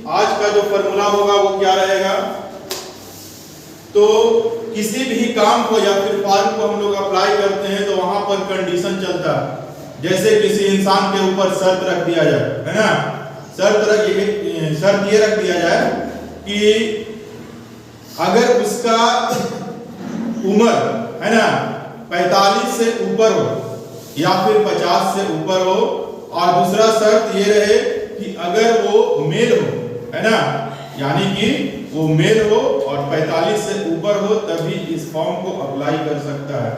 आज का जो फॉर्मूला होगा वो क्या रहेगा, तो किसी भी काम को या फिर फॉर्म को हम लोग अप्लाई करते हैं तो वहां पर कंडीशन चलता है। जैसे किसी इंसान के ऊपर शर्त रख दिया जाए, है ना, शर्त ये रख दिया जाए कि अगर उसका उम्र, है ना, 45 से ऊपर हो या फिर 50 से ऊपर हो, और दूसरा शर्त ये रहे कि अगर वो मेल हो, है ना, यानी कि वो मेल हो और 45 से ऊपर हो तभी इस फॉर्म को अप्लाई कर सकता है,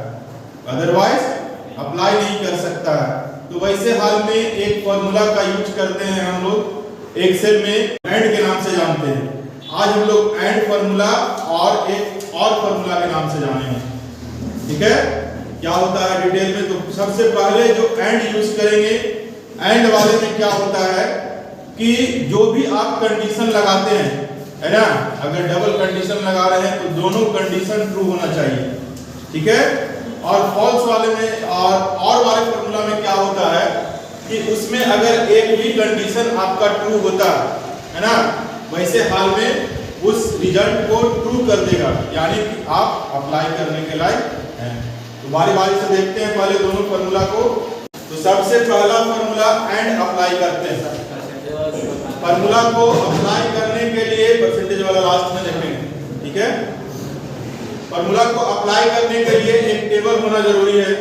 अदरवाइज अप्लाई नहीं कर सकता है। तो वैसे हाल में एक फॉर्मूला का यूज करते हैं हम लोग, एक्सेल में एंड के नाम से जानते हैं। आज हम लोग एंड फॉर्मूला और एक और फॉर्मूला के नाम से जानेंगे, ठीक है। क्या होता है डिटेल में, तो सबसे पहले जो एंड यूज करेंगे, एंड वाले में क्या होता है कि जो भी आप कंडीशन लगाते हैं, है ना, अगर डबल कंडीशन लगा रहे हैं तो दोनों कंडीशन ट्रू होना चाहिए, ठीक है। और फॉल्स वाले में और वाले फॉर्मूला में क्या होता है कि उसमें अगर एक भी कंडीशन आपका ट्रू होता है ना, वैसे हाल में उस रिजल्ट को ट्रू कर देगा, यानी कि आप अप्लाई करने के लायक हैं। तो बारी बारी से देखते हैं पहले दोनों फॉर्मूला को। तो सबसे पहला फॉर्मूला एंड अप्लाई करते हैं। फॉर्मूला को अप्लाई करने के लिए परसेंटेज वाला लास्ट में देखेंगे, ठीक है। फॉर्मूला को अप्लाई करने के लिए एक टेबल होना जरूरी है,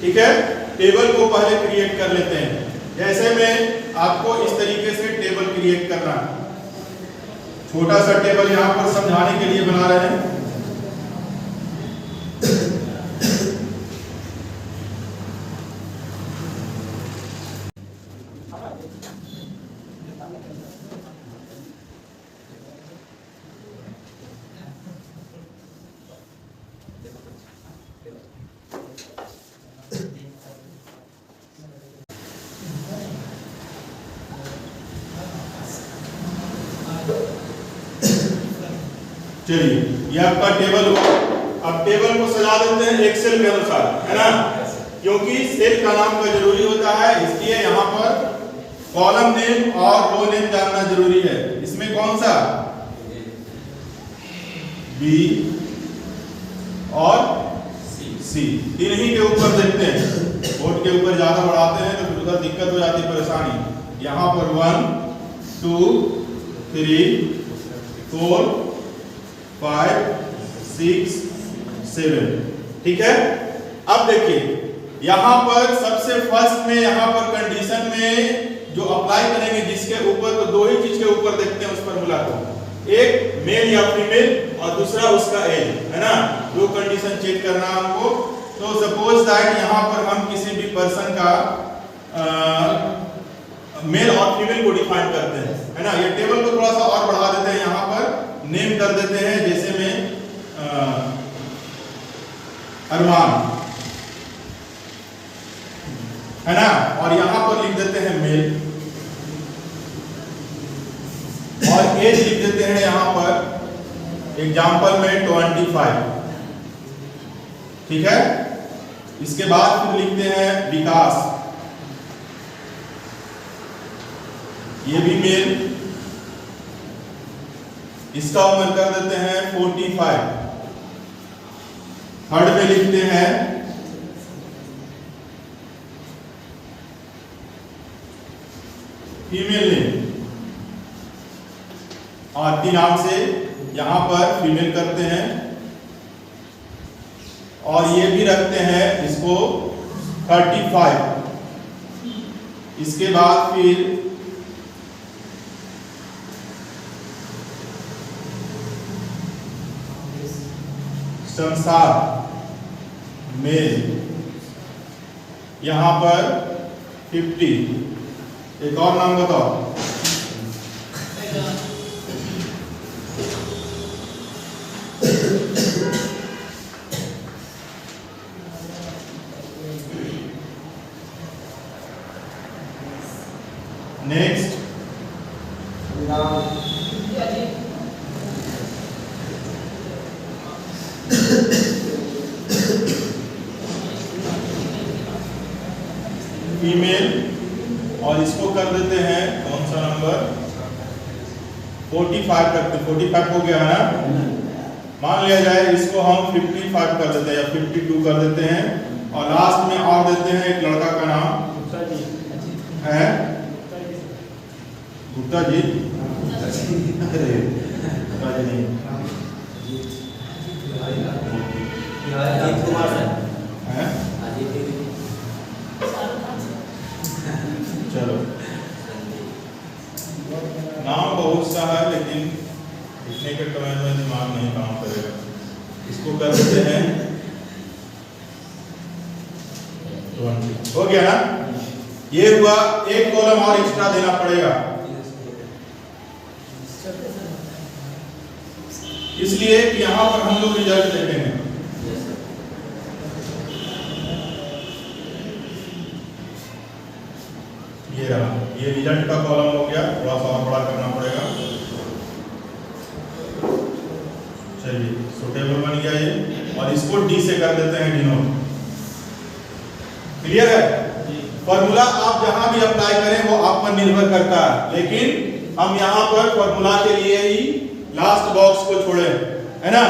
ठीक है। टेबल को पहले क्रिएट कर लेते हैं। जैसे में आपको इस तरीके से टेबल क्रिएट करना है, छोटा सा टेबल यहाँ पर समझाने के लिए बना रहे हैं। चलिए, ये आपका टेबल हुआ। अब टेबल को सजा देते हैं एक्सेल के अनुसार, है ना, क्योंकि सेल का नाम का जरूरी होता है, इसलिए यहाँ पर कॉलम नेम और रो नेम जानना जरूरी है। इसमें कौन सा, बी और सी, तीन ही के ऊपर देखते हैं। बोर्ड के ऊपर ज्यादा बढ़ाते हैं तो फिर उधर दिक्कत हो जाती है, परेशानी। यहाँ पर 1 2 3 4 5 6 7, ठीक है। अब देखिए यहाँ पर सबसे फर्स्ट में, यहाँ पर कंडीशन में जो अप्लाई करेंगे जिसके ऊपर, तो दो ही चीज के ऊपर देखते हैं उस फॉर्मूला को, एक मेल या फीमेल और दूसरा उसका एज, है ना। दो कंडीशन चेक करना हमको। तो सपोज दैट यहाँ पर हम किसी भी पर्सन का मेल और फीमेल को डिफाइन करते हैं, है ना। ये टेबल को थोड़ा सा और बढ़ा देते हैं, यहाँ पर नेम कर देते हैं, जैसे में अरमान, है ना, और यहाँ पर लिख देते हैं मेल और एज लिख देते हैं यहाँ पर एग्जाम्पल में 25, ठीक है। इसके बाद फिर लिखते हैं विकास, ये भी मेल, इसका उम्र कर देते हैं 45। थर्ड में लिखते हैं फीमेल नेम और 3 नाम से यहां पर फीमेल करते हैं और ये भी रखते हैं इसको 35। इसके बाद फिर संसार मेल, यहां पर 50। एक और नाम बताओ, नेक्स्ट फीमेल और इसको कर देते हैं कौन सा नंबर 45 करते, 45 हो गया है ना। मान लिया जाए इसको हम 55 कर देते हैं या 52 कर देते हैं, और लास्ट में और देते हैं एक लड़का का नाम है गुप्ता जी। अरे गुप्ता जी नहीं, अजीत कुमार सर है चलो नाम बहुत सा है लेकिन लिखने के समय में दिमाग नहीं काम करेगा। इसको कर देते हैं 20। हो गया ना। ये हुआ, एक कॉलम और एक्स्ट्रा देना पड़ेगा, इसलिए कि यहां पर हम लोग रिजल्ट देखेंगे। ये रहा, ये रिजल्ट का कॉलम हो गया, थोड़ा सा और बड़ा करना पड़ेगा। चलिए सुटेबल बन गया ये, और इसको डी से कर देते हैं डिनोट। क्लियर है। फॉर्मूला आप जहां भी अप्लाई करें वो आप पर निर्भर करता है, लेकिन हम यहां पर फॉर्मूला के लिए ही लास्ट बॉक्स को छोड़े, है ना।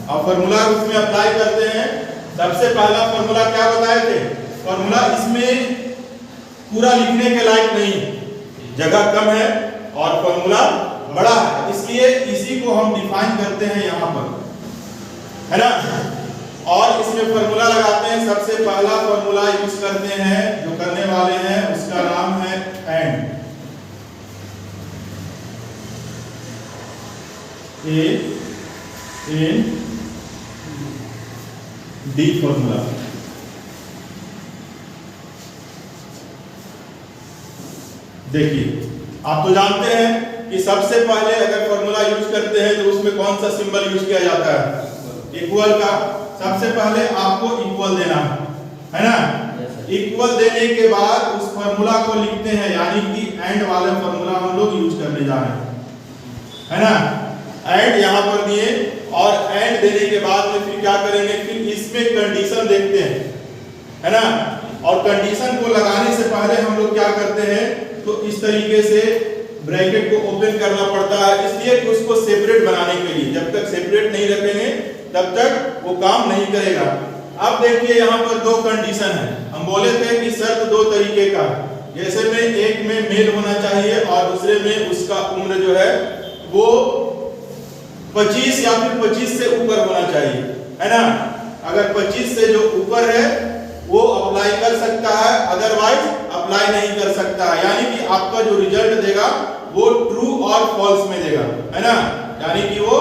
अब फॉर्मूला उसमें अप्लाई करते हैं। सबसे पहला फॉर्मूला क्या बताए थे? फॉर्मूला इसमें पूरा लिखने के लायक नहीं, जगह कम है और फॉर्मूला बड़ा है, इसलिए इसी को हम डिफाइन करते हैं यहां पर, है ना। और इसमें फॉर्मूला लगाते हैं। सबसे पहला फॉर्मूला यूज करते हैं, जो करने वाले हैं उसका नाम है and. A N D formula. देखिए आप तो जानते हैं कि सबसे पहले अगर फॉर्मूला यूज करते हैं तो उसमें कौन सा सिंबल यूज किया जाता है? इक्वल का। सबसे पहले आपको इक्वल देना है ना। इक्वल देने के बाद उस फॉर्मूला को लिखते हैं, यानी कि एंड वाला फॉर्मूला हम लोग यूज करने जा रहे हैं, है ना। एंड यहां पर दिए, और एंड देने के बाद में फिर क्या करेंगे? फिर इसमें कंडीशन देखते हैं, है ना। और कंडीशन को लगाने से पहले हम लोग क्या करते हैं, तो इस तरीके से ब्रैकेट को ओपन करना पड़ता है, इसलिए कि उसको सेपरेट बनाने के लिए। जब तक सेपरेट नहीं रखेंगे तब तक वो काम नहीं करेगा। अब देखिए यहाँ पर दो कंडीशन है। हम बोले थे कि शर्त दो तरीके का, जैसे में एक में मेल होना चाहिए और दूसरे में उसका उम्र जो है वो 25 या फिर 25 से ऊपर होना चाहिए, है ना। अगर 25 से जो ऊपर है वो अप्लाई कर सकता है, अदरवाइज अप्लाई नहीं कर सकता है। यानी कि आपका जो रिजल्ट देगा वो ट्रू और फॉल्स में देगा, है ना। यानी कि वो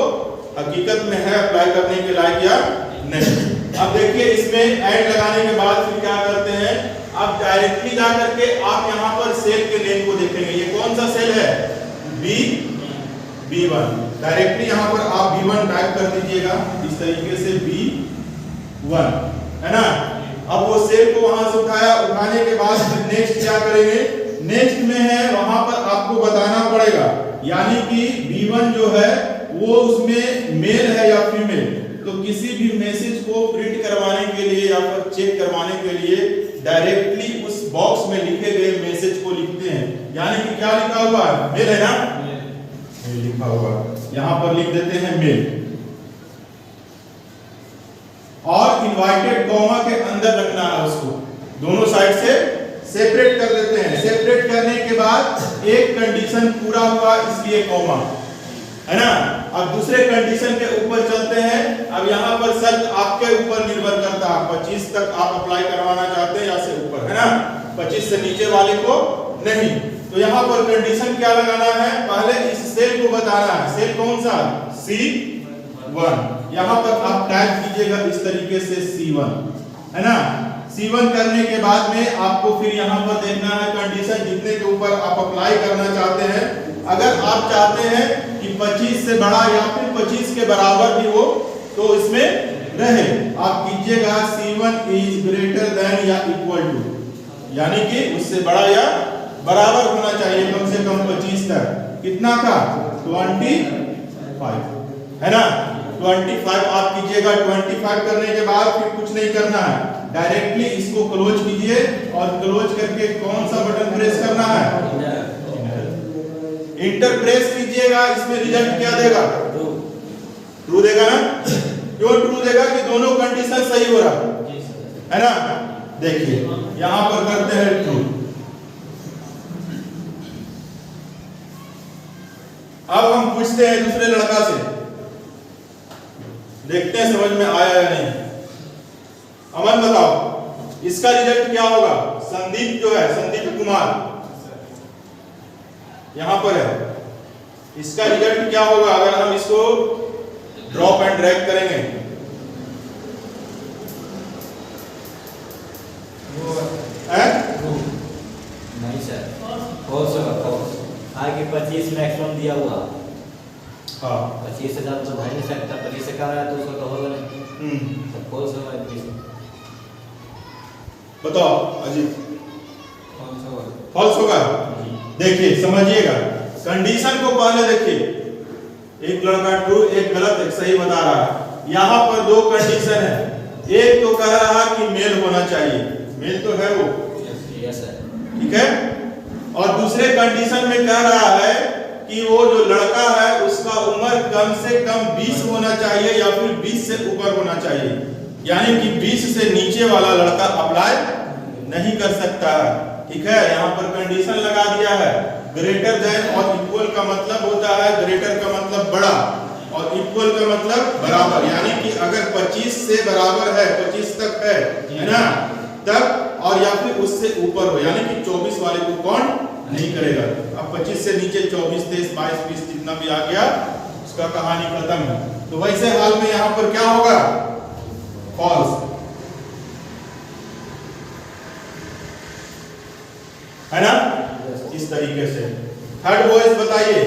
हकीकत में है अप्लाई करने के लायक या नहीं। अब देखिए इसमें एंड लगाने के बाद फिर क्या करते हैं, अब डायरेक्टली जा करके आप यहाँ पर सेल के नेम को देखेंगे। ये कौन सा सेल है? B1। डायरेक्टली यहाँ पर आप B1 टाइप कर दीजिएगा इस तरीके से, B1, है ना। अब वो सेल को वहां से उठाया, उठाने के बाद फिर नेक्स्ट क्या करेंगे? नेक्स्ट में है वहां पर आपको बताना पड़ेगा, यानी कि B1 जो है वो उसमें मेल है या फीमेल। तो किसी भी मैसेज को प्रिंट करवाने के लिए या फिर चेक करवाने के लिए डायरेक्टली उस बॉक्स में लिखे गए मैसेज को लिखते हैं, यानी कि क्या लिखा हुआ है? मेल है ना, मेल लिखा हुआ, यहां पर लिख देते हैं मेल। और इनवाइटेड कॉमा के अंदर रखना है उसको, दोनों साइड से सेपरेट कर देते हैं। सेपरेट करने के बाद एक कंडीशन पूरा हुआ, इसलिए कॉमा, है ना। अब दूसरे कंडीशन के ऊपर चलते हैं। अब यहाँ पर शर्त आपके ऊपर निर्भर करता है, 25 तक आप अप्लाई करवाना चाहते हैं या से ऊपर, है ना। 25 से नीचे वाले को नहीं। तो यहाँ पर कंडीशन क्या लगाना है? पहले इस सेल को बताना है। सेल कौन सा? C1। यहाँ पर आप टाइप कीजिएगा इस तरीके से C1, है ना। C1 करने के बाद में आपको फिर यहाँ पर देखना है कंडीशन जितने के ऊपर आप अप्लाई करना चाहते हैं। अगर आप चाहते हैं कि 25 से बड़ा या फिर 25 के बराबर भी हो तो इसमें रहे, आप कीजिएगा C1 इज ग्रेटर देन या इक्वल टू, यानी कि उससे बड़ा या बराबर होना चाहिए, कम से कम 25 तक। कितना का? 25, है ना। 25 आप कीजिएगा। 25 करने के बाद फिर कुछ नहीं करना है, डायरेक्टली इसको क्लोज कीजिए और क्लोज करके कौन सा बटन प्रेस करना है? इंटरप्रेस कीजिएगा, इसमें रिजल्ट क्या देगा? ट्रू देगा ना? क्यों ट्रू देगा? कि दोनों कंडीशन सही हो रहा है ना। देखिए यहां पर करते हैं ट्रू। अब हम पूछते हैं दूसरे लड़का से, देखते हैं समझ में आया या नहीं। अमन बताओ इसका रिजल्ट क्या होगा? संदीप जो है, संदीप कुमार यहां पर है, इसका रिजल्ट क्या होगा अगर हम इसको ड्रॉप एंड ड्रैग करेंगे? नहीं सर, फॉल्स होगा, फॉल्स। आगे 25 मैक्सिमम दिया हुआ। हाँ 25 से ज्यादा तो भाई नहीं सकता, 25 से कम है तो उसका तो होगा नहीं। तो फॉल्स होगा 25। बताओ अजीत। फॉल्स होगा। फॉल्स होगा। देखिए समझिएगा, कंडीशन को पहले देखिए, एक लड़का ट्रू एक गलत एक सही बता रहा है। यहां पर दो कंडीशन है, एक तो कह रहा है कि मेल होना चाहिए, मेल तो है वो, यस सर, ठीक है। और दूसरे कंडीशन में कह रहा है कि वो जो लड़का है उसका उम्र कम से कम 20 होना चाहिए या फिर 20 से ऊपर होना चाहिए, यानी कि 20 से नीचे वाला लड़का अप्लाई नहीं कर सकता है, ठीक है। यहाँ पर कंडीशन लगा दिया है, ग्रेटर देन और इक्वल का मतलब होता है, ग्रेटर का मतलब बड़ा और इक्वल का मतलब बराबर, यानी कि अगर 25 से बराबर है, 25 तक है ना, तब और या फिर उससे ऊपर हो, यानी कि 24 वाले को कौन नहीं करेगा। अब 25 से नीचे 24, 23, 22, 20 जितना भी आ गया उसका कहानी खत्म है। तो वैसे हाल में यहाँ पर क्या होगा? फॉल्स, है ना, इस तरीके से। थर्ड वॉइस बताइए,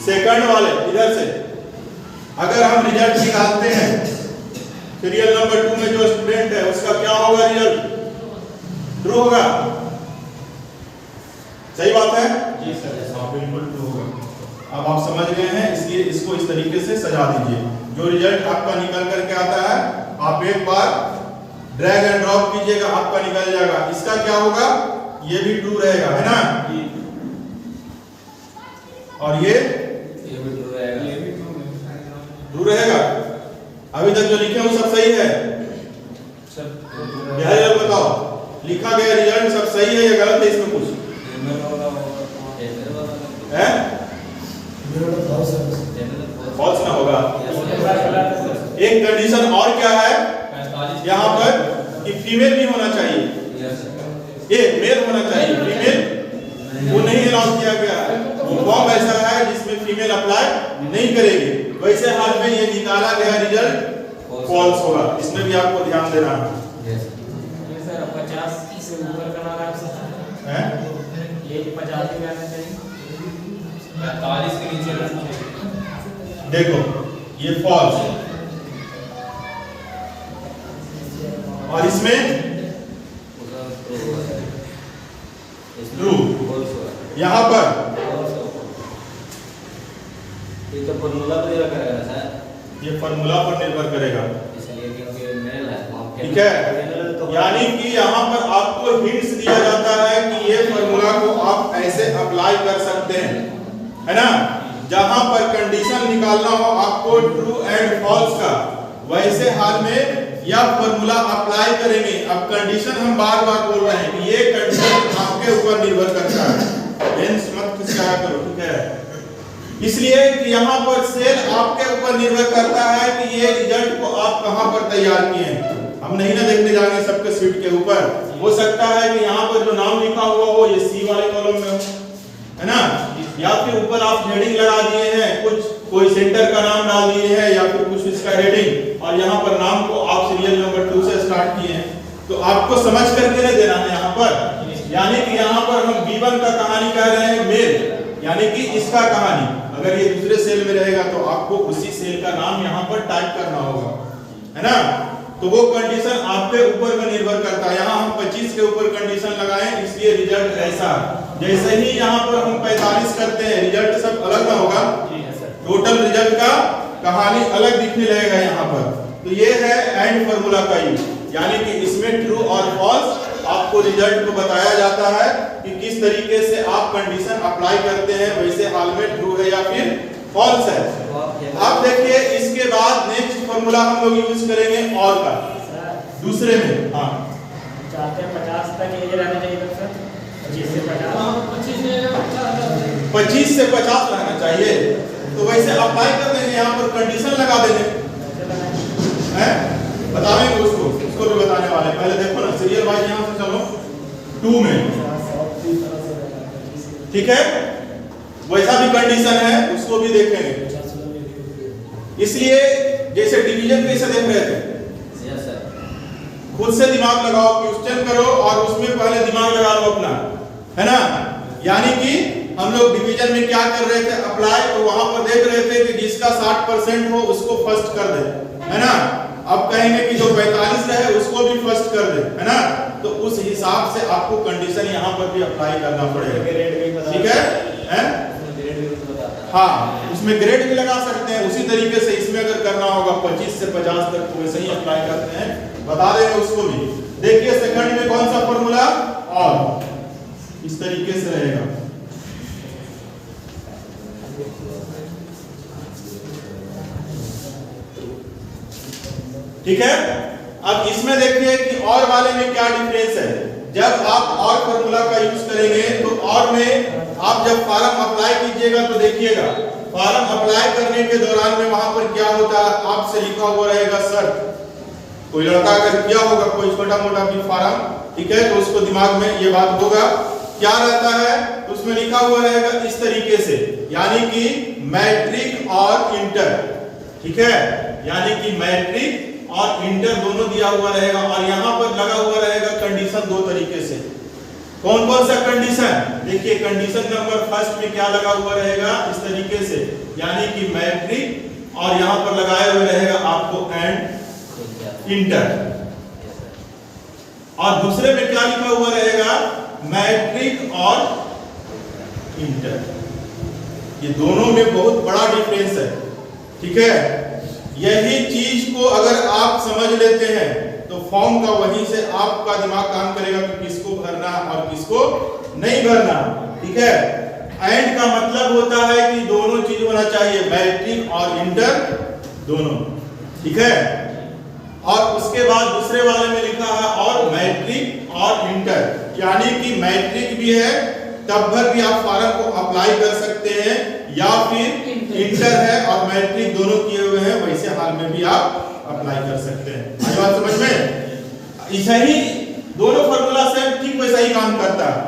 सेकंड वाले इधर से अगर हम रिजल्ट निकालते हैं, सीरियल नंबर 2 में जो स्टूडेंट है उसका क्या होगा रिजल्ट? ट्रू होगा, सही बात है जी सर, हाँ बिल्कुल ट्रू होगा। अब आप समझ गए हैं, इसलिए इसको इस तरीके से सजा दीजिए। जो रिजल्ट आपका निकल करके आता है आप एक बार ड्रैग एंड ड्रॉप कीजिएगा, आपका निकल जाएगा। इसका क्या होगा? ये भी ट्रू रहेगा, है ना, और ये भी ट्रू रहेगा, ये भी ट्रू रहेगा। अभी तक जो लिखे वो सब सही है सब। यार बताओ, लिखा गया रिजल्ट सब सही है या गलत है? इसमें कुछ है? फॉल्स ना होगा। एक कंडीशन और क्या है यहाँ पर कि फीमेल भी होना चाहिए, ये मेल होना चाहिए, फीमेल वो नहीं अलाउ किया गया है। वो फॉर्म ऐसा है जिसमें फीमेल अप्लाई नहीं करेगी। वैसे हाल में ये निकाला गया रिजल्ट फॉल्स होगा, इसमें भी आपको ध्यान देना है। सर 50 से ऊपर का नाम है, ये 50 के आना चाहिए, 45 के नीचे रहना चाहिए। देखो ये फॉल्स है और इसमें ट्रू। यहाँ पर ये तो फॉर्मूला पर निर्भर करेगा सर, ये फॉर्मूला पर निर्भर करेगा, इसलिए क्योंकि मेल है, ठीक है। यानी कि यहाँ पर आपको हिंट्स दिया जाता है कि ये फॉर्मूला को आप ऐसे अप्लाई कर सकते हैं, है ना। जहां पर कंडीशन निकालना हो आपको ट्रू एंड फॉल्स का, वैसे हाल में यह फॉर्मूला अप्लाई करेंगे। अब कंडीशन हम बार बार बोल रहे हैं कि ये कंडीशन आपके ऊपर निर्भर करता है, हेंस मत खिसिया करो, ठीक है। इसलिए कि यहाँ पर सेल आपके ऊपर निर्भर करता है कि ये रिजल्ट को आप कहां पर तैयार किए हैं। हम नहीं ना देखने जाएंगे सबके सीट के ऊपर, हो सकता है कि यहाँ पर जो नाम लिखा हुआ हो ये सी वाले कॉलम में हो, है ना, या फिर ऊपर आप हेडिंग लगा दिए हैं, कुछ कोई सेंटर का नाम डाल दिए हैं या फिर कुछ इसका हेडिंग, और यहाँ पर नाम को आप सीरियल नंबर 2 से स्टार्ट किए हैं, तो आपको समझ करके नहीं देना है यहाँ पर। यानी कि यहाँ पर हम B1 का कहानी कह रहे हैं मेल, यानी कि इसका कहानी अगर ये दूसरे सेल में रहेगा तो आपको उसी सेल का नाम यहाँ पर टाइप करना होगा, है ना। तो वो कंडीशन आपके ऊपर में निर्भर करता है। यहाँ हम 25 के ऊपर कंडीशन लगाएं, इसलिए रिजल्ट ऐसा। जैसे ही यहाँ पर हम 45 करते हैं, रिजल्ट सब अलग ना होगा, टोटल रिजल्ट का कहानी अलग दिखने लगेगा यहाँ पर। तो ये है एंड फॉर्मूला का यूज, यानी कि इसमें ट्रू और फॉल्स आपको रिजल्ट को बताया जाता है कि किस तरीके से आप कंडीशन अप्लाई करते हैं, वैसे हाल में ट्रू है या फिर फॉल्स है। अब देखिए इसके बाद नेक्स्ट फॉर्मूला हम लोग यूज करेंगे और का दूसरे में। हाँ चाहते हैं 50 तक एज रहना चाहिए सर, 25 से 50 25 से 50 रहना चाहिए, तो वैसे अप्लाई कर देंगे, यहाँ पर कंडीशन लगा देंगे, हैं बताएंगे उसको भी बताने वाले। पहले देखो ना सीरियल वाइज यहाँ से चलो 2 में, ठीक है, वैसा भी कंडीशन है उसको भी देखेंगे। इसलिए जैसे डिवीजन कैसे देख रहे थे, खुद से दिमाग लगाओ, क्वेश्चन करो और उसमें पहले दिमाग लगा लो अपना, है ना। यानी कि हम लोग डिवीजन में क्या कर रहे थे अप्लाई, तो वहां पर देख रहे थे कि जिसका 60% हो उसको फर्स्ट कर दे, है ना। अब कहेंगे कि जो 45 रहे उसको भी फर्स्ट कर दे, है ना। तो उस हिसाब से आपको कंडीशन यहाँ पर भी अप्लाई करना पड़ेगा, ठीक है। हाँ उसमें ग्रेड भी लगा सकते हैं, उसी तरीके से इसमें अगर करना होगा 25 से 50 तक तो वैसे ही अप्लाई करते हैं, बता देंगे उसको भी। देखिए सेकंड में कौन सा फॉर्मूला, और इस तरीके से रहेगा, ठीक है। अब इसमें देखिए कि और वाले में क्या डिफरेंस है। जब आप और फॉर्मूला का यूज करेंगे तो और में आप जब फॉर्म अप्लाई कीजिएगा तो देखिएगा फॉर्म अप्लाई करने के दौरान में वहां पर क्या होता है, आपसे लिखा हुआ रहेगा सर, कोई लड़का अगर किया होगा कोई छोटा मोटा भी फॉर्म, ठीक है, तो उसको दिमाग में ये बात होगा क्या रहता है, तो उसमें लिखा हुआ रहेगा इस तरीके से, यानी कि मैट्रिक और इंटर, ठीक है, यानी कि मैट्रिक और इंटर दोनों दिया हुआ रहेगा, और यहाँ पर लगा हुआ रहेगा कंडीशन 2 तरीके से। कौन कौन सा कंडीशन, देखिए कंडीशन नंबर फर्स्ट में क्या लगा हुआ रहेगा इस तरीके से, यानी कि मैट्रिक, और यहाँ पर लगाए हुए रहेगा आपको एंड इंटर, और दूसरे में क्या लिखा हुआ रहेगा मैट्रिक और इंटर। ये दोनों में बहुत बड़ा डिफरेंस है, ठीक है। यही चीज को अगर आप समझ लेते हैं तो फॉर्म का वहीं से आपका दिमाग काम करेगा कि किसको भरना और किसको नहीं भरना, ठीक है। एंड का मतलब होता है कि दोनों चीज होना चाहिए, मैट्रिक और इंटर दोनों, ठीक है। और उसके बाद दूसरे वाले में लिखा है और मैट्रिक और इंटर, यानी कि मैट्रिक भी है तब भर भी आप फॉर्म को अप्लाई कर सकते हैं, या फिर इंटर है और मैट्रिक दोनों किए हुए हैं वैसे हाल में भी आप अप्लाई कर सकते हैं। आई बात समझ में, ऐसा ही दोनों फॉर्मूला सेम ठीक वैसा ही काम करता है।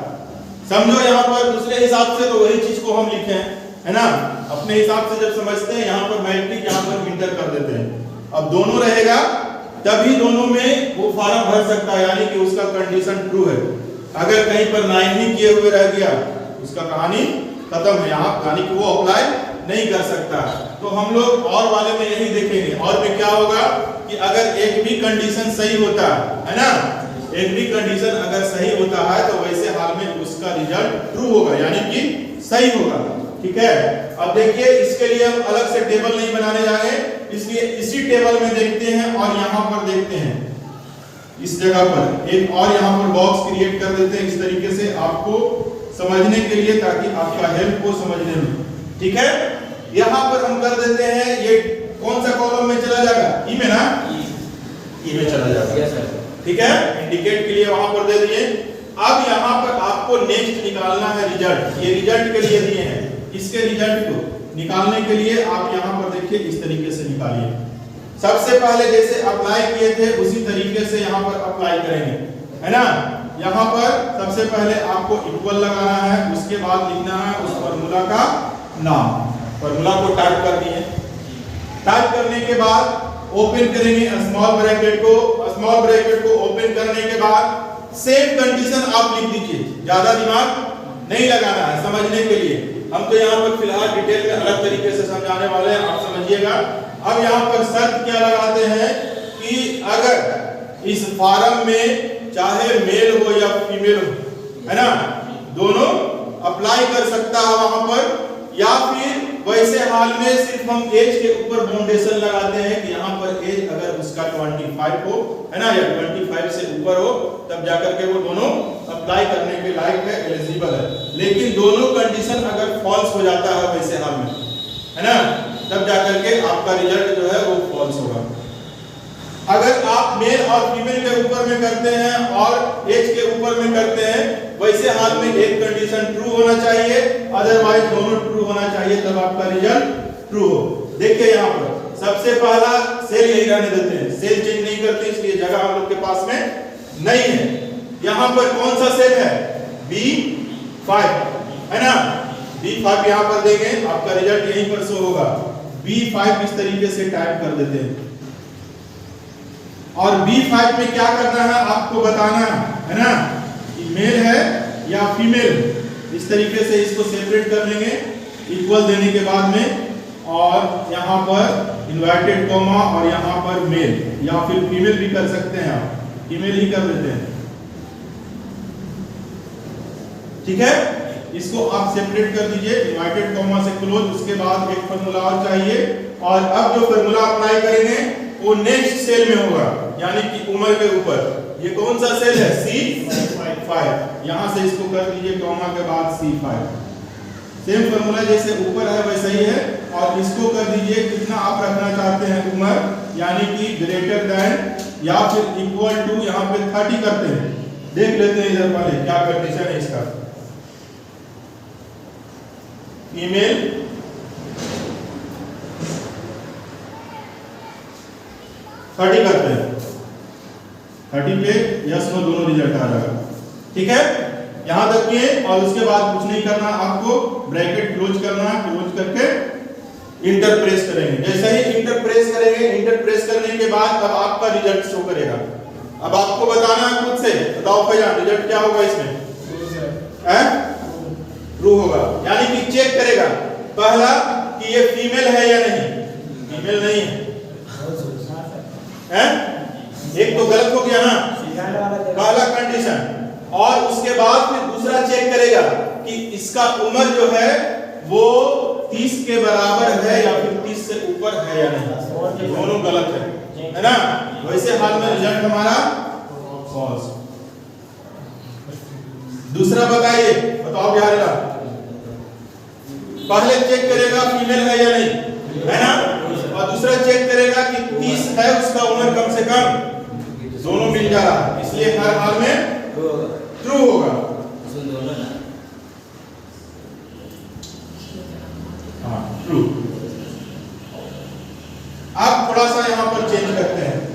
समझो यहाँ पर दूसरे हिसाब से तो वही चीज को हम लिखे है ना, अपने हिसाब से जब समझते हैं यहाँ पर मैट्रिक यहाँ पर इंटर कर देते हैं। अब दोनों रहेगा तभी दोनों में वो फॉर्म भर सकता है, यानी कि उसका कंडीशन ट्रू है। अगर कहीं पर 9 ही किए हुए रह गया उसका कहानी खत्म है, यहाँ यानी कि वो अप्लाई नहीं कर सकता। तो हम लोग और वाले में यही देखेंगे, और में क्या होगा कि अगर एक भी कंडीशन सही होता है ना, एक भी कंडीशन अगर सही होता है तो वैसे हाल में उसका रिजल्ट ट्रू होगा, यानी कि सही होगा, ठीक है। अब देखिए इसके लिए हम अलग से टेबल नहीं बनाने जाएंगे, इसलिए इसी टेबल में देखते हैं और यहाँ पर देखते हैं इस जगह पर एक और यहाँ पर बॉक्स क्रिएट कर देते हैं इस तरीके से आपको समझने के लिए, ताकि आपका हेल्प हो समझने में, ठीक है। यहाँ पर हम कर देते हैं, ये कौन सा कॉलम में चला जाएगा, ई में ना, ई में चला जाएगा, ठीक है। इंडिकेट के लिए वहां पर दे दिए। अब यहाँ पर आपको नेक्स्ट निकालना है रिजल्ट, ये रिजल्ट के लिए दिए हैं, इसके रिजल्ट को निकालने के लिए आप यहाँ पर देखिए इस तरीके से निकालिए। सबसे पहले जैसे अप्लाई किए थे उसी तरीके से यहाँ पर अप्लाई करेंगे, है ना। यहाँ पर सबसे पहले आपको इक्वल लगाना है, उसके बाद लिखना है उस फॉर्मूला का नाम, फॉर्मूला को टाइप कर दिए। टाइप करने के बाद ओपन करेंगे स्मॉल ब्रैकेट को, स्मॉल ब्रैकेट को ओपन करने के बाद सेम कंडीशन आप लिख दीजिए, ज्यादा दिमाग नहीं लगाना है समझने के लिए। हम तो यहाँ पर फिलहाल डिटेल में अलग तरीके से समझाने वाले हैं, आप समझिएगा। अब यहाँ पर शर्त क्या लगाते हैं कि अगर इस फॉर्म में चाहे मेल हो या फीमेल हो, है ना, दोनों अप्लाई कर सकता है वहां पर, या फिर वैसे हाल में सिर्फ हम एज के ऊपर बाउंडेशन लगाते हैं कि यहाँ पर एज अगर उसका 25 हो, है ना, या 25 से ऊपर हो, तब जाकर के वो दोनों अप्लाई करने के लायक है, एलिजिबल है। लेकिन दोनों कंडीशन अगर फॉल्स हो जाता है वैसे हाल में, है ना, तब जाकर के आपका रिजल्ट जो है वो फॉल्स होगा। अगर आप मेल और फीमेल के ऊपर में करते हैं और एज के ऊपर में करते हैं, वैसे हाल में एक कंडीशन ट्रू होना चाहिए, अदरवाइज दोनों ट्रू होना चाहिए, तब आपका रिजल्ट ट्रू हो। देखिए यहाँ पर सबसे पहला सेल यही रहने देते हैं, सेल चेंज नहीं करते, इसलिए जगह हम लोग के पास में नहीं है। यहाँ पर कौन सा सेल है? B5, है ना, B5 यहाँ पर देंगे, आपका रिजल्ट यहीं पर शो होगा। B5 इस तरीके से टाइप कर देते हैं और B5 में क्या करना है आपको बताना है ना, कि मेल है या फीमेल। इस तरीके से इसको सेपरेट कर लेंगे इक्वल देने के बाद में, और यहाँ पर इन्वर्टेड कॉमा और यहाँ पर मेल, या फिर फीमेल भी कर सकते हैं, आप फीमेल ही कर देते हैं, ठीक है। इसको आप सेपरेट कर दीजिए इन्वर्टेड कॉमा से क्लोज। उसके बाद एक फार्मूला और चाहिए, और अब जो फार्मूला अप्लाई करेंगे वो नेक्स्ट सेल में होगा, यानी कि उम्र के ऊपर। ये कौन सा सेल है? C5। यहाँ से इसको कर दीजिए कॉमा के बाद C5। सेम फार्मूला जैसे ऊपर है वैसा ही है, और इसको कर दीजिए कितना आप रखना चाहते हैं उम्र, यानी कि ग्रेटर देन या फिर इक्वल टू, यहाँ पे 30 करते हैं। देख लेते हैं इधर वाले क्या कंडीशन है इसका। फीमेल थर्टी करते हैं, 30 पे यस नो दोनों रिजल्ट आ जाएगा, ठीक है। यहां तक के, और उसके बाद कुछ नहीं करना आपको, ब्रैकेट क्लोज करना है, क्लोज करके इंटर प्रेस करेंगे। जैसे ही इंटर प्रेस करेंगे, इंटर प्रेस करने के बाद अब आपका रिजल्ट शो करेगा। अब आपको बताना है खुद से, बताओ फैजान रिजल्ट क्या होगा इसमें? ट्रू होगा, यानी कि चेक करेगा पहला कि ये फीमेल है या नहीं। फीमेल नहीं है, एक तो गलत हो गया ना, पहला कंडीशन। और उसके बाद फिर दूसरा चेक करेगा कि इसका उम्र जो है वो 30 के बराबर है या फिर 30 से ऊपर है या नहीं। दोनों गलत है ना, वैसे हाल में रिजल्ट हमारा फॉल्स। दूसरा बताइए, बताओ बिहार का, पहले चेक करेगा फीमेल है या नहीं, है ना, और दूसरा चेक करेगा कि 30 है उसका उम्र कम से कम, दोनों मिल जा रहा है, इसलिए हर हाल में ट्रू होगा। हाँ ट्रू। अब थोड़ा सा यहां पर चेंज करते हैं।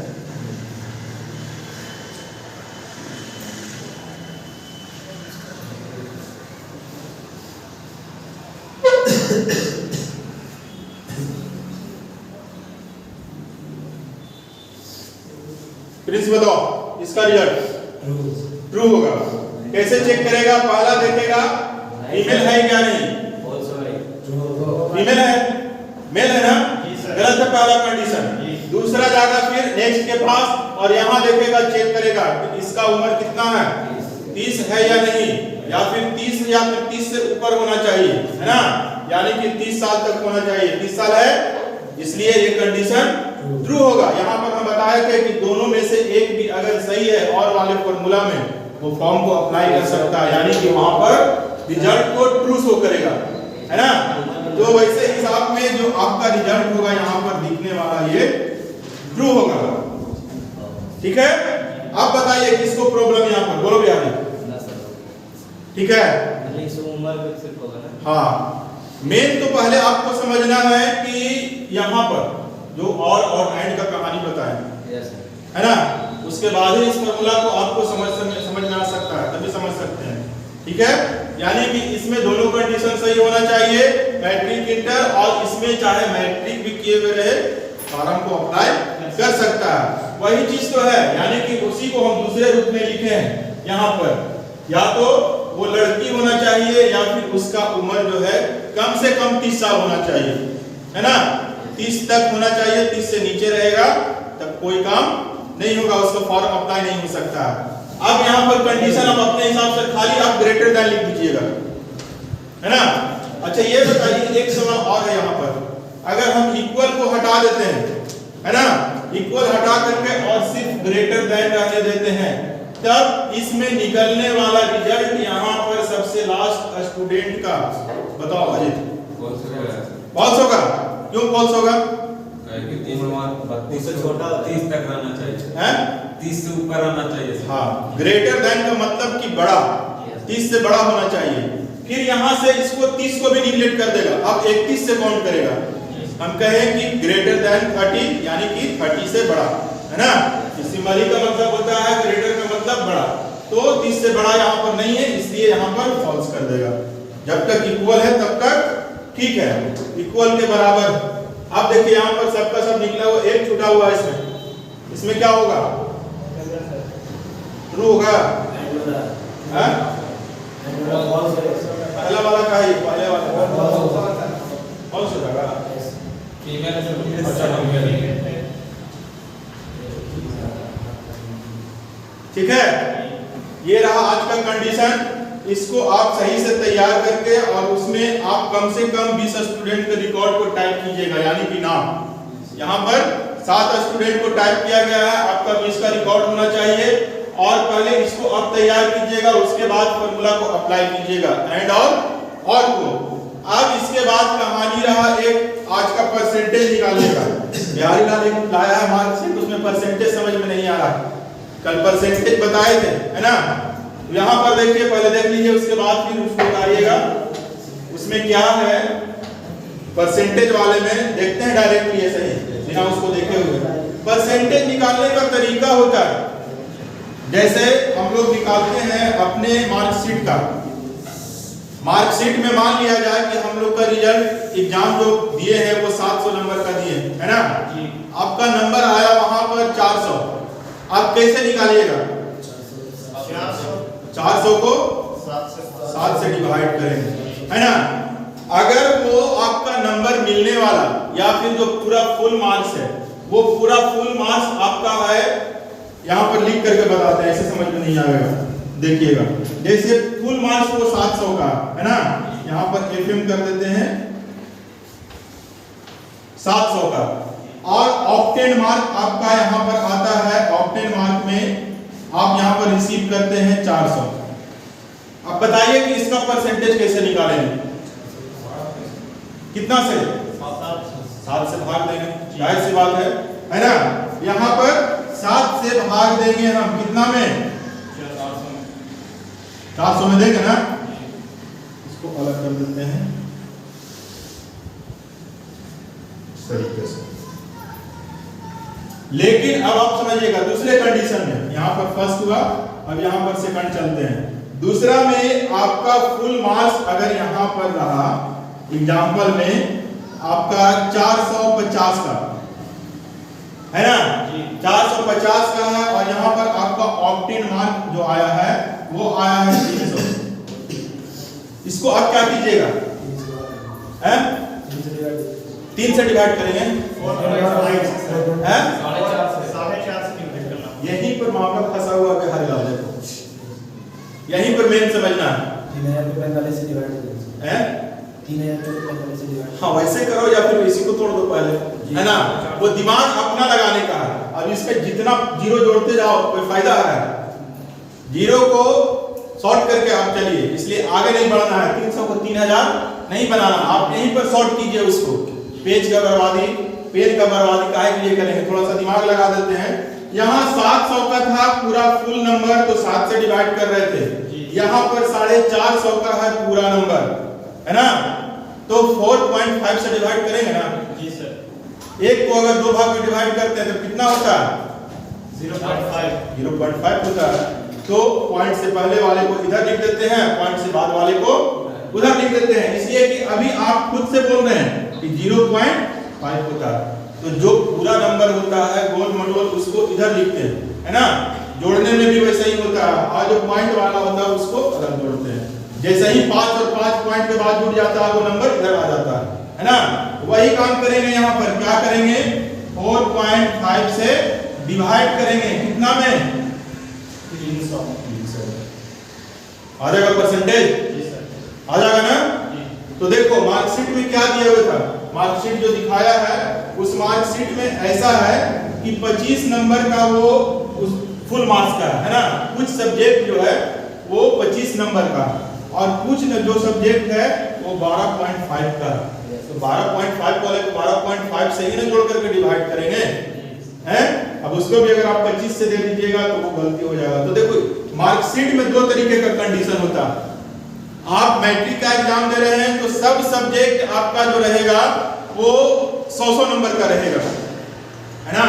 प्रिंस बताओ इसका रिजल्ट ट्रू होगा। कैसे चेक करेगा? पहला देखेगा फीमेल है क्या नहीं, फीमेल है, मेल है ना, गलत है पहला कंडीशन। दूसरा जाएगा फिर नेक्स्ट के पास और यहाँ देखेगा, चेक करेगा कि इसका उम्र कितना है, 30 है या नहीं, या फिर 30 या फिर 30 से ऊपर होना चाहिए, है ना, यानी कि 30 साल तक होना चाहिए। 30 साल है, इसलिए ये कंडीशन ट्रू होगा। यहाँ पर हम बताए थे कि दोनों में से एक भी अगर सही है और वाले फॉर्मूला में, वो फॉर्म को अप्लाई कर सकता है, यानी कि वहां पर रिजल्ट को ट्रू शो करेगा, है ना। तो वैसे हिसाब में जो आपका रिजल्ट होगा यहाँ पर दिखने वाला ये ट्रू होगा, ठीक है। अब बताइए किसको प्रॉब्लम यहाँ पर, बोलो बिहारी, ठीक है। हाँ, मेन तो पहले आपको समझना है कि यहाँ पर जो और एंड का कहानी बताएं, है ना, उसके बाद ही इस फॉर्मूला को आपको समझ में आ सकता है, तभी समझ सकते हैं, ठीक है। यानी कि इसमें दोनों कंडीशन सही होना चाहिए, मैट्रिक इंटर, और इसमें चाहे मैट्रिक भी किए हुए रहे फॉर्म को अप्लाई कर सकता है। वही चीज तो है, यानी कि उसी को हम दूसरे रूप में लिखे हैं यहाँ पर, या तो वो लड़की होना चाहिए या फिर उसका उम्र जो है कम से कम 30 साल होना चाहिए, है ना, 30 तक होना चाहिए। 30 से नीचे रहेगा तब कोई काम नहीं होगा, उसका फॉर्म अप्लाई नहीं हो सकता। अब यहाँ पर कंडीशन आप अपने हिसाब से खाली आप ग्रेटर देन लिख दीजिएगा, है ना, अच्छा ये बताइए, एक सवाल और है यहाँ पर, अगर हम इक्वल को हटा देते हैं, है ना, इक्वल हटा करके और सिर्फ ग्रेटर देन रहने देते हैं, तब इसमें निकलने वाला रिजल्ट यहाँ पर सबसे लास्ट स्टूडेंट का, बताओ अजित, फॉल्स होगा। क्यों फॉल्स होगा? 32 से छोटा 30 तक रहना चाहिए, हैं? 30 से ऊपर रहना चाहिए। हाँ, ग्रेटर देन का मतलब कि बड़ा, 30 से बड़ा होना चाहिए। फिर यहाँ से इसको 30 को भी निगलेक्ट कर देगा, अब 31 से काउंट करेगा। हम कहें कि ग्रेटर देन 30 यानी कि 30 से बड़ा, है ना, सिंबॉलिक का मतलब होता है ग्रेटर का मतलब बड़ा, तो 30 से बड़ा यहाँ पर नहीं है, इसलिए यहाँ पर फॉल्स कर देगा। जब तक इक्वल है तब तक ठीक है, इक्वल के बराबर। अब देखिए यहाँ पर सबका सब निकला हुआ, एक छूटा हुआ है इसमें क्या होगा? ट्रू होगा। पहला वाला का है, पहले वाला फॉल्स हो जाएगा। ठीक है, ये रहा आज का कंडीशन। इसको आप सही से तैयार करके और उसमें आप कम से कम 20 स्टूडेंट के रिकॉर्ड को टाइप कीजिएगा, यानी कि नाम। यहाँ पर 7 स्टूडेंट को टाइप किया गया है, आपका 20 का रिकॉर्ड होना चाहिए। और पहले इसको आप तैयार कीजिएगा, उसके बाद फॉर्मूला को अप्लाई कीजिएगा, एंड और को। अब इसके बाद कहानी रहा एक आज का परसेंटेज निकालिएगा। बिहारी लाल लाया है मार्कशीट, उसमें परसेंटेज समझ में नहीं आ रहा, कल परसेंटेज बताए थे, है ना। यहाँ पर देखिए, पहले देख लीजिए, उसके बाद फिर उसको उतारिएगा। उसमें क्या है, परसेंटेज वाले में देखते हैं डायरेक्टली ऐसे ही, बिना उसको देखे हुए। परसेंटेज निकालने का तरीका होता है, जैसे हम लोग निकालते हैं अपने मार्कशीट का। मार्कशीट में मान लिया जाए कि हम लोग का रिजल्ट एग्जाम जो दिए हैं वो 700 नंबर का दिए, है ना। आपका नंबर आया वहां पर 400, आप कैसे निकालिएगा? 400 को 7 से डिवाइड करेंगे, है ना। अगर वो आपका नंबर मिलने वाला या फिर जो पूरा फुल मार्क्स है, वो पूरा फुल मार्क्स आपका है, यहाँ पर लिख करके बताते हैं, ऐसे समझ में नहीं आएगा। देखिएगा, जैसे फुल मार्क्स वो 700 का है ना, यहाँ पर एफएम कर देते हैं 700 का। और ऑक्टेन मार्क आपका यहाँ पर आता है, ऑक्टेन मार्क में आप यहाँ पर रिसीव करते हैं 400। अब बताइए कि इसका परसेंटेज कैसे निकालेंगे? कितना से? 7 से भाग देंगे, जाहिर सी बात है ना। यहाँ पर 7 से भाग देंगे हम, कितना में? 400 में देंगे ना। इसको अलग कर देते हैं इस तरीके से। लेकिन अब आप समझिएगा दूसरे कंडीशन में, यहाँ पर फर्स्ट हुआ, अब यहाँ पर सेकंड चलते हैं। दूसरा में आपका फुल मार्क्स अगर यहाँ पर रहा, एग्जाम्पल में आपका 450 का है ना, 450 का है, और यहाँ पर आपका ऑक्टेन मार्क जो आया है वो आया है 300। इसको आप क्या कीजिएगा? 3 से डिवाइड करेंगे, यहीं पर मामला फंसा हुआ है हर लाल को, यहीं पर मेन समझना है। 3045 से डिवाइड करें, 3045 से डिवाइड, हाँ वैसे करो या फिर इसी को तोड़ दो पहले, है ना। वो दिमाग अपना लगाने का है। अब इसमें जितना जीरो जोड़ते जाओ कोई फायदा है? जीरो को शॉर्ट करके आप चलिए, इसलिए आगे नहीं बढ़ना है। 300 को 3000 नहीं बनाना, आप यहीं पर शॉर्ट कीजिए उसको। पेज का बर्बादी, पेन का बर्बादी काहे के लिए करेंगे, थोड़ा सा दिमाग लगा देते हैं। यहाँ 700 का था पूरा फुल नंबर, तो 7 से डिवाइड कर रहे थे। यहाँ पर 450 का है पूरा नंबर, है ना, तो 4.5 से डिवाइड करेंगे ना। जी सर। एक को अगर 2 भाग में डिवाइड करते हैं तो कितना होता है? 0.5 होता है। तो पॉइंट से पहले वाले को इधर लिख देते हैं, पॉइंट से बाद वाले को उधर लिख देते हैं, इसलिए कि अभी आप खुद से बोल रहे हैं कि 0.5 होता है। तो जो पूरा नंबर होता है गोल मटोल उसको इधर लिखते हैं, है ना। जोड़ने में भी वैसे ही होता है, और जो पॉइंट वाला होता है उसको अलग जोड़ते हैं। जैसे ही 5 और 5 पॉइंट के बाद जुड़ जाता है वो नंबर इधर आ जाता है ना। वही काम करेंगे यहाँ पर, क्या करेंगे? 4.5 से डिवाइड करेंगे, कितना में? 300 आ जाएगा परसेंटेज, आ जाएगा ना। तो देखो मार्कशीट में क्या दिया हुआ था, मार्कशीट जो दिखाया है उस मार्कशीट में ऐसा है कि 25 नंबर का वो उस फुल मार्क्स का है ना, कुछ सब्जेक्ट जो है वो 25 नंबर का और कुछ जो सब्जेक्ट है वो 12.5 का। तो 12.5 वाले को 12.5 से ही ना जोड़ करके डिवाइड करेंगे हैं। अब उसको भी अगर आप 25 से दे दीजिएगा तो वो गलती हो जाएगा। तो देखो मार्कशीट में दो तरीके का कंडीशन होता है। आप मैट्रिक का एग्जाम दे रहे हैं तो सब सब्जेक्ट आपका जो रहेगा वो 100 नंबर का रहेगा, है ना।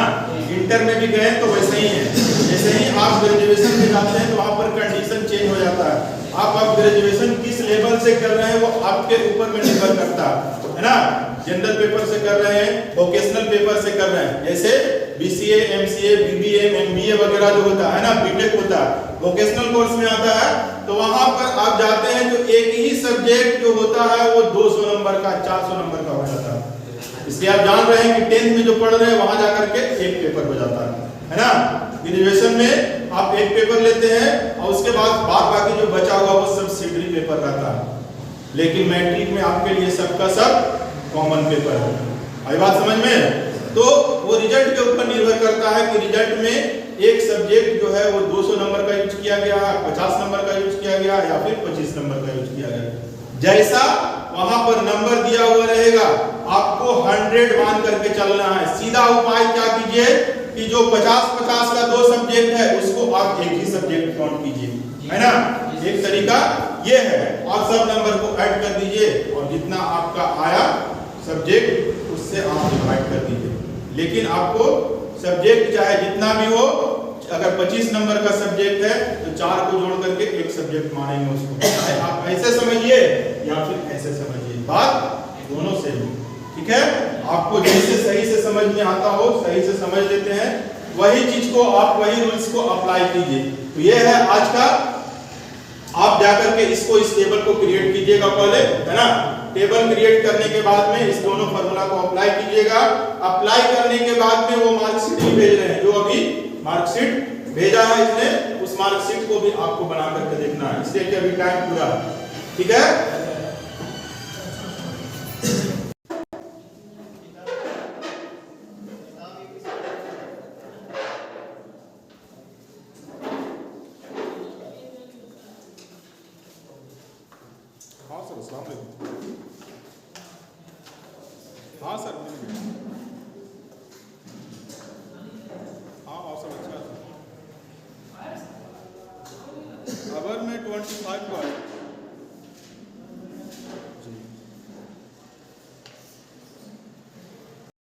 इंटर में भी गए तो वैसे ही है, जैसे ही आप ग्रेजुएशन में जाते हैं तो वहां पर कंडीशन चेंज हो जाता है। आप ग्रेजुएशन किस लेवल से कर रहे हैं वो आपके ऊपर में निर्भर करता है ना। जनरल पेपर से कर रहे हैं, वोकेशनल पेपर से कर रहे हैं, जैसे बीसीए, एमसीए, बीबीए, एमबीए वगैरह जो होता है ना, बीटेक होता है, वोकेशनल कोर्स में आता है। तो वहां पर आप जाते हैं तो एक ही सब्जेक्ट जो होता है वो 200 नंबर का, 400 नंबर का हो जाता है। इसलिए आप जान रहे हैं कि 10th में जो पढ़ रहे हैं वहां जाकर के एक पेपर हो जाता है ना। ग्रेजुएशन में आप एक पेपर लेते हैं और उसके बाद बाकी जो बचा हुआ वो सब सीडरी पेपर रहता है। लेकिन मैट्रिक में आपके लिए सबका सब कॉमन पेपर है। आई बात समझ में? तो वो रिजल्ट के ऊपर निर्भर करता है कि रिजल्ट में एक सब्जेक्ट जो है वो 200 नंबर का यूज किया गया, 50 नंबर का यूज किया गया या फिर 25 नंबर का यूज किया गया। जैसा वहां पर नंबर दिया हुआ रहेगा आपको 100 मान करके चलना है। सीधा उपाय क्या कीजिए कि जो 50-50 का दो सब्जेक्ट है उसको आप एक ही सब्जेक्ट काउंट कीजिए, है ना। एक तरीका ये है, आप सब नंबर को ऐड कर दीजिए और जितना आपका आया सब्जेक्ट उससे आप डिवाइड कर दीजिए। लेकिन आपको सब्जेक्ट चाहे जितना भी हो, अगर 25 नंबर का सब्जेक्ट है तो 4 को जोड़ करके एक सब्जेक्ट मानेंगे उसको। चाहे आप ऐसे समझिए या फिर ऐसे समझिए, बात दोनों से ही ठीक है। आपको जैसे सही से समझ में आता हो सही से समझ लेते हैं, वही चीज को आप वही रूल्स को अप्लाई कीजिए। तो ये है आज का। आप जाकर के इसको इस टेबल को क्रिएट कीजिएगा पहले, है ना। टेबल क्रिएट करने के बाद में इस दोनों फार्मूला को अप्लाई कीजिएगा। अप्लाई करने के बाद में वो मार्कशीट ही भेज रहे हैं, जो अभी मार्कशीट भेजा है इसने, उस मार्कशीट को भी आपको बना करके देखना है, इसलिए कि अभी टाइम पूरा है, ठीक है। हाँ सर, अस्सलाम वालेकुम। हाँ सर, हाँ मौसम अच्छा है। अबर में 25 को